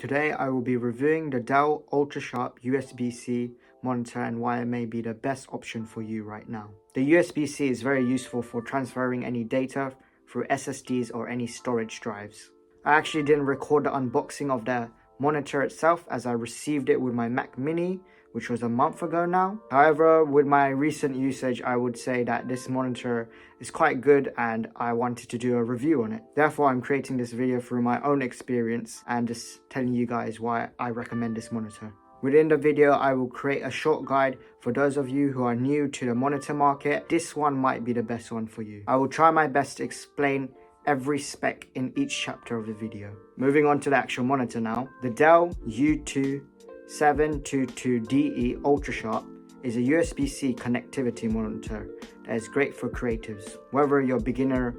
Today I will be reviewing the Dell Ultrasharp USB-C monitor and why it may be the best option for you right now. The USB-C is very useful for transferring any data through SSDs or any storage drives. I actually didn't record the unboxing of the monitor itself as I received it with my Mac Mini, which was a month ago now. However, with my recent usage, I would say that this monitor is quite good and I wanted to do a review on it. Therefore, I'm creating this video through my own experience and just telling you guys why I recommend this monitor. Within the video, I will create a short guide for those of you who are new to the monitor market. This one might be the best one for you. I will try my best to explain every spec in each chapter of the video. Moving on to the actual monitor now. The Dell U2722DE Ultrasharp is a USB-C connectivity monitor that is great for creatives, whether you're a beginner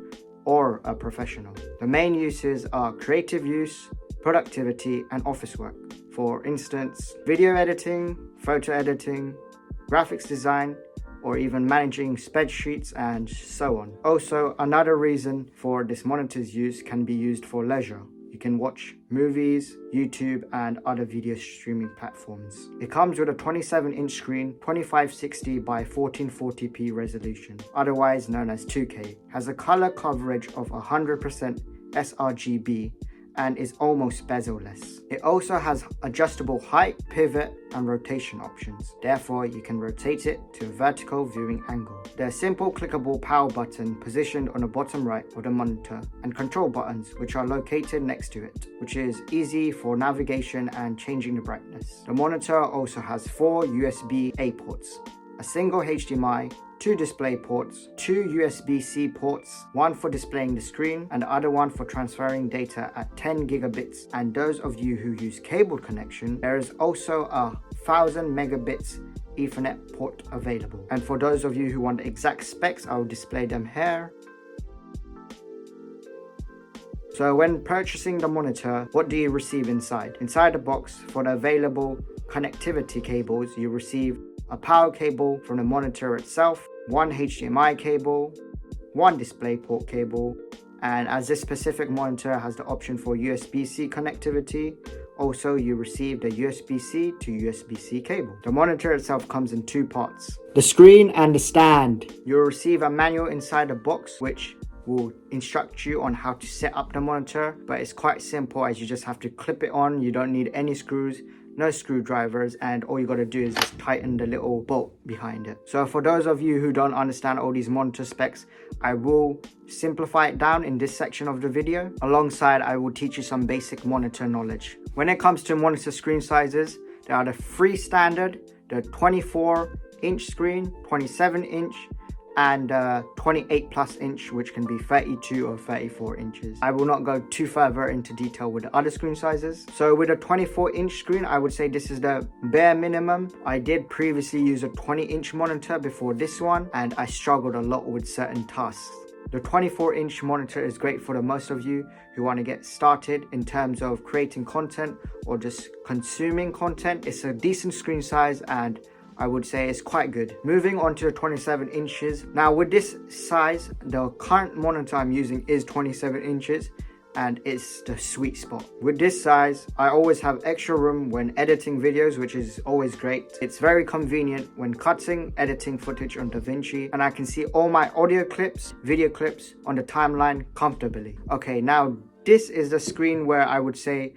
or a professional. The main uses are creative use, productivity, and office work. For instance, video editing, photo editing, graphics design, or even managing spreadsheets and so on. Also, another reason for this monitor's use can be used for leisure. You can watch movies, YouTube, and other video streaming platforms. It comes with a 27-inch screen, 2560 by 1440p resolution, otherwise known as 2K. Has a color coverage of 100% sRGB and is almost bezel-less. It also has adjustable height, pivot, and rotation options. Therefore, you can rotate it to a vertical viewing angle. There are simple clickable power button positioned on the bottom right of the monitor and control buttons which are located next to it, which is easy for navigation and changing the brightness. The monitor also has 4 USB-A ports, a single HDMI, 2 display ports, 2 USB-C ports, one for displaying the screen and the other one for transferring data at 10 gigabits. And those of you who use cable connection, there is also a 1000 megabits Ethernet port available. And for those of you who want the exact specs, I will display them here. So when purchasing the monitor, what do you receive inside? Inside the box, for the available connectivity cables, you receive a power cable from the monitor itself, one HDMI cable, one DisplayPort cable, and as this specific monitor has the option for USB-C connectivity, also you receive the USB-C to USB-C cable. The monitor itself comes in 2 parts, the screen and the stand. You'll receive a manual inside the box which will instruct you on how to set up the monitor, but it's quite simple as you just have to clip it on. You don't need any screws, no screwdrivers, and all you got to do is just tighten the little bolt behind it. So for those of you who don't understand all these monitor specs, I will simplify it down in this section of the video. Alongside, I will teach you some basic monitor knowledge. When it comes to monitor screen sizes, there are the 3 standard, the 24-inch screen, 27-inch, and 28 plus inch, which can be 32 or 34 inches. I will not go too further into detail with the other screen sizes. So with a 24-inch screen, I would say this is the bare minimum. I did previously use a 20-inch monitor before this one, and I struggled a lot with certain tasks. The 24-inch monitor is great for the most of you who want to get started in terms of creating content or just consuming content. It's a decent screen size and I would say it's quite good. Moving on to the 27 inches. Now with this size, the current monitor I'm using is 27 inches and it's the sweet spot. With this size, I always have extra room when editing videos, which is always great. It's very convenient when cutting, editing footage on DaVinci, and I can see all my audio clips, video clips on the timeline comfortably. Okay, now this is the screen where I would say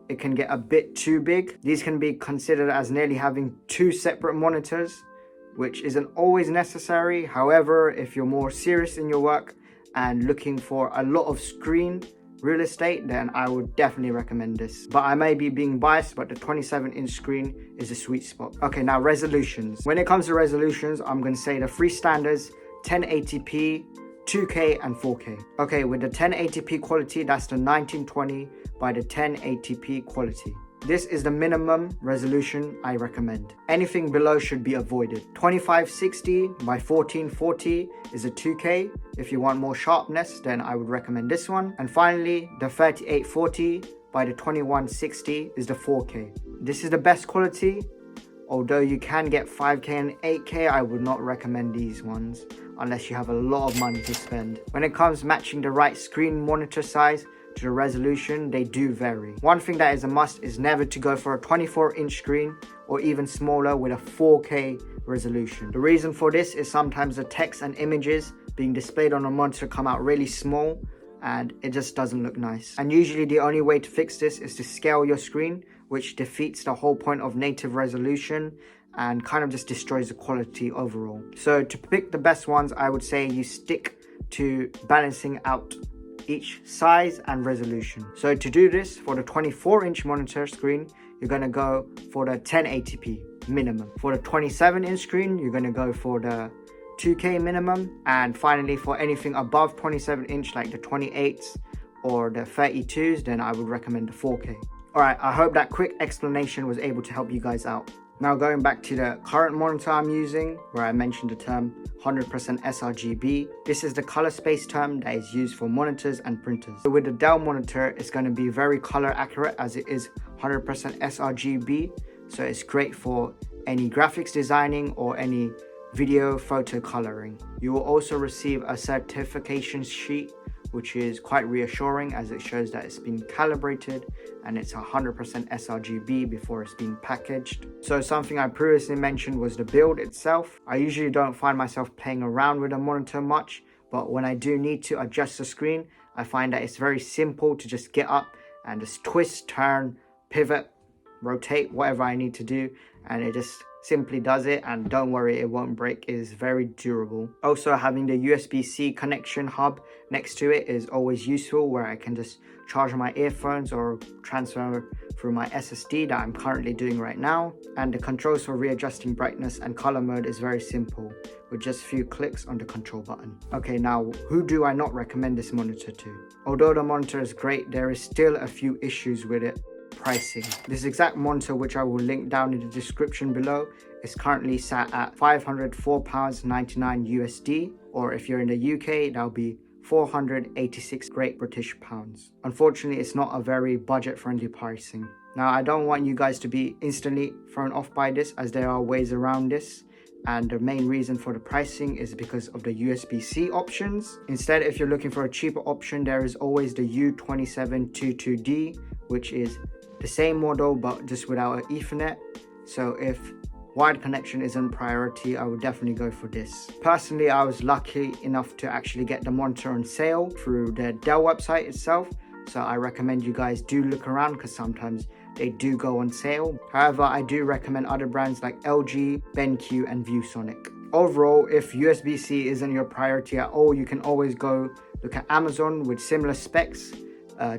it can get a bit too big. These can be considered as nearly having 2 separate monitors, which isn't always necessary. However, if you're more serious in your work and looking for a lot of screen real estate, then I would definitely recommend this. But I may be being biased, but the 27-inch screen is a sweet spot. Okay, now resolutions. When it comes to resolutions, I'm going to say the 3 standards, 1080p, 2K and 4K. Okay, with the 1080p quality, that's the 1920 by the 1080p quality. This is the minimum resolution I recommend. Anything below should be avoided. 2560 by 1440 is a 2K. If you want more sharpness, then I would recommend this one. And finally, the 3840 by the 2160 is the 4K. This is the best quality. Although you can get 5K and 8K, I would not recommend these ones unless you have a lot of money to spend. When it comes matching the right screen monitor size, to the resolution, they do vary. One thing that is a must is never to go for a 24-inch screen or even smaller with a 4K resolution. The reason for this is sometimes the text and images being displayed on a monitor come out really small and it just doesn't look nice. And usually the only way to fix this is to scale your screen, which defeats the whole point of native resolution and kind of just destroys the quality overall. So to pick the best ones, I would say you stick to balancing out each size and resolution. So to do this, for the 24-inch monitor screen, you're going to go for the 1080p minimum. For the 27-inch screen, you're going to go for the 2K minimum. And finally, for anything above 27-inch like the 28s or the 32s, then I would recommend the 4K. Alright, I hope that quick explanation was able to help you guys out. Now going back to the current monitor I'm using, where I mentioned the term 100% sRGB. This is the color space term that is used for monitors and printers. So with the Dell monitor, it's going to be very color accurate as it is 100% sRGB. So it's great for any graphics designing or any video photo coloring. You will also receive a certification sheet, which is quite reassuring as it shows that it's been calibrated and it's 100% sRGB before it's being packaged. So something I previously mentioned was the build itself. I usually don't find myself playing around with a monitor much, but when I do need to adjust the screen, I find that it's very simple to just get up and just twist, turn, pivot, rotate, whatever I need to do, and it just simply does it. And don't worry, it won't break. It is very durable. Also, having the USB-C connection hub next to it is always useful, where I can just charge my earphones or transfer through my SSD that I'm currently doing right now. And the controls for readjusting brightness and color mode is very simple with just a few clicks on the control button. Okay, now who do I not recommend this monitor to? Although the monitor is great, there is still a few issues with it. Pricing. This exact monitor, which I will link down in the description below, is currently sat at £504.99 USD, or if you're in the UK, that'll be 486 Great British pounds. Unfortunately, it's not a very budget-friendly pricing. Now, I don't want you guys to be instantly thrown off by this, as there are ways around this. And the main reason for the pricing is because of the USB-C options. Instead, if you're looking for a cheaper option, there is always the U2722DE, which is the same model but just without an Ethernet. So if wired connection isn't priority, I would definitely go for this. Personally, I was lucky enough to actually get the monitor on sale through the Dell website itself. So I recommend you guys do look around, because sometimes they do go on sale. However, I do recommend other brands like LG, BenQ and ViewSonic. Overall, if USB-C isn't your priority at all, you can always go look at Amazon with similar specs,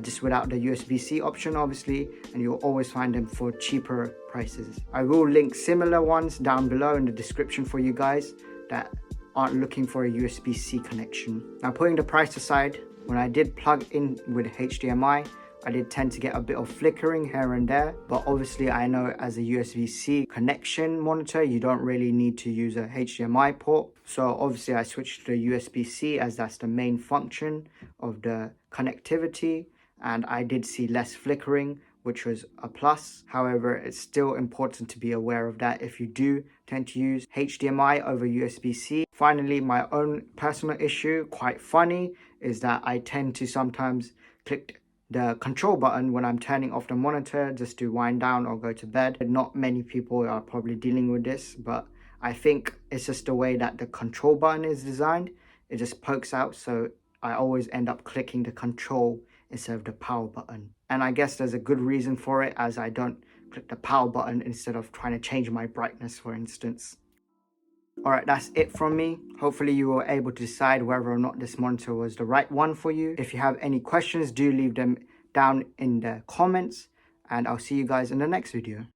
just without the USB-C option obviously, and you'll always find them for cheaper prices. I will link similar ones down below in the description for you guys that aren't looking for a USB-C connection. Now, putting the price aside, when I did plug in with HDMI, I did tend to get a bit of flickering here and there, but obviously I know as a USB-C connection monitor, you don't really need to use a HDMI port. So obviously I switched to the USB-C as that's the main function of the connectivity, and I did see less flickering, which was a plus. However, it's still important to be aware of that if you do tend to use HDMI over USB-C. Finally, my own personal issue, quite funny, is that I tend to sometimes click the control button when I'm turning off the monitor just to wind down or go to bed. Not many people are probably dealing with this, but I think it's just the way that the control button is designed. It just pokes out, so I always end up clicking the control instead of the power button. And I guess there's a good reason for it, as I don't click the power button instead of trying to change my brightness, for instance. Alright, that's it from me. Hopefully you were able to decide whether or not this monitor was the right one for you. If you have any questions, do leave them down in the comments, and I'll see you guys in the next video.